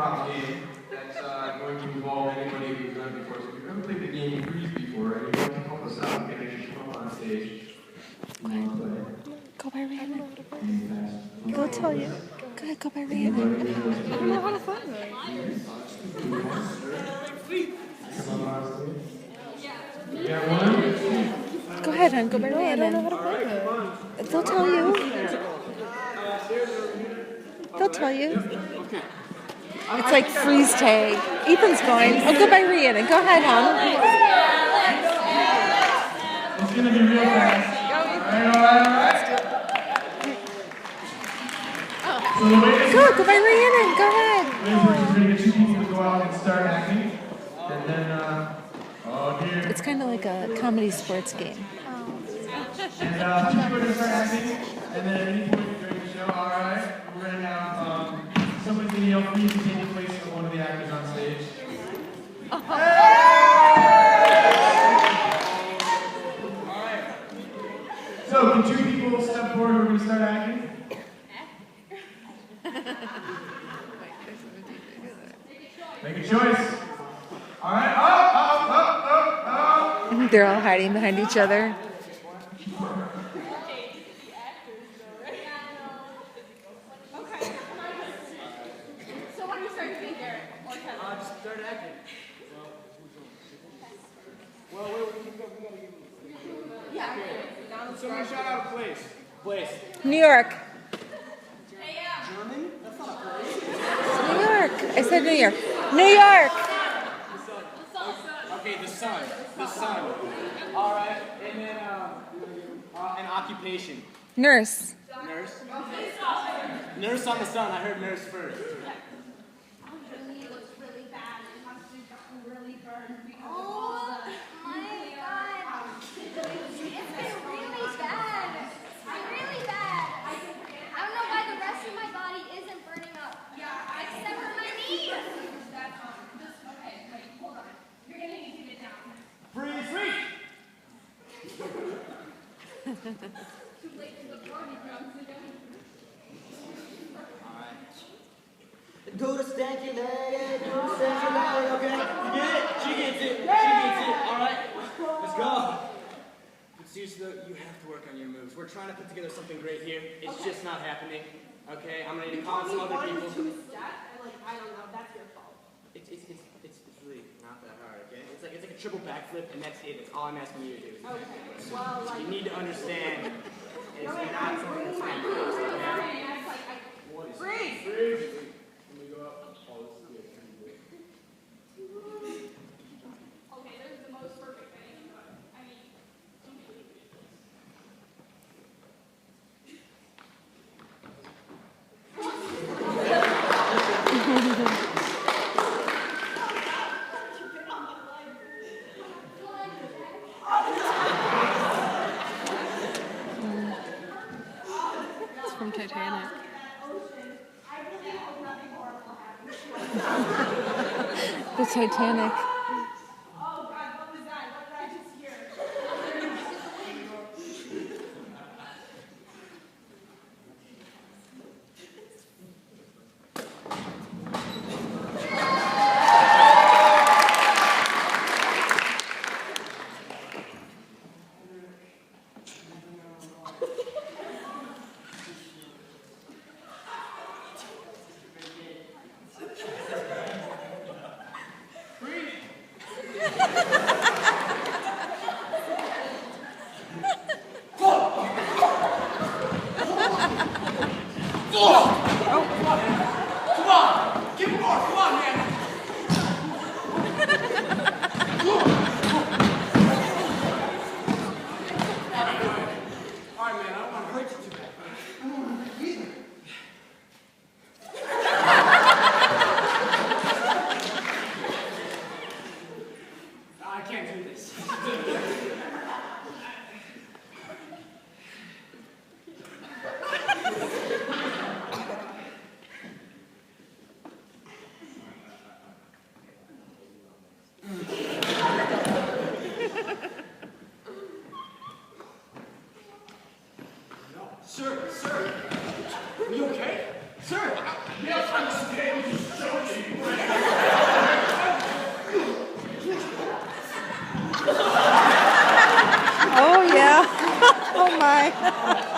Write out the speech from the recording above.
improv game that's going to involve anybody who's done it before. So if you've ever played the game Freeze before, and you want to help us out, you can actually come up on stage. You want to play? Go by Rhiannon. He'll tell you. Go ahead, go by Rhiannon. I don't know how to find it. You got one? Go ahead, hon. Go by I don't know Rhiannon. how to find it. They'll tell you. They'll tell you. It's like freeze tag. Ethan's going. Oh, go by Rhiannon. Go ahead, hon. It's going to be real fast. Go by Rhiannon. Go ahead. We're just going to get two people to go out and start acting. And then, It's kind of like a comedy sports game. and two people are going to start acting. And then at any point during the show, alright, we're going to have somebody's going to yell freeze to take the place of one of the actors on stage. So, can two people step forward? We're going to start acting. Make a choice. All right. Up. They're all hiding behind each other. So when you start to think there, Just start acting. Somebody shout out a place. New York. German? That's not a place. New York. I said New York. New York. Okay, the sun. The sun. All right, and then an occupation. Nurse. Nurse. Nurse on the sun. I heard nurse first. really looks really bad. It must have gotten really burned because of all Oh the. my god. It's been really bad. It's been really bad. I don't know why the rest of my body isn't burning up. Except for my knees. Okay, wait, hold on. You're gonna need to get down. Freeze, freeze. Too late for the party drums to go. Do the stanky leg, do the stanky leg, okay? You get it? She gets it. She gets it. All right, let's go. But seriously though, you have to work on your moves. We're trying to put together something great here. It's just not happening. Okay, I'm gonna need to call some other people. I don't know, that's your fault. It's really not that hard. Okay, it's like a triple backflip, and that's it. That's all I'm asking you to do. Okay, well, like. You need to understand. It's not something that's fine. Okay? Freeze! Okay, this is the most perfect thing, but I mean, It's from Titanic. The Titanic. oh God, what was that? What did I just hear? Come on, keep going. Come on, man. All right, man. I don't want to hurt you too bad. I don't want to hurt you either. I can't do this. Sir! Yes, I'm scared to show you. Oh, yeah. Oh, my.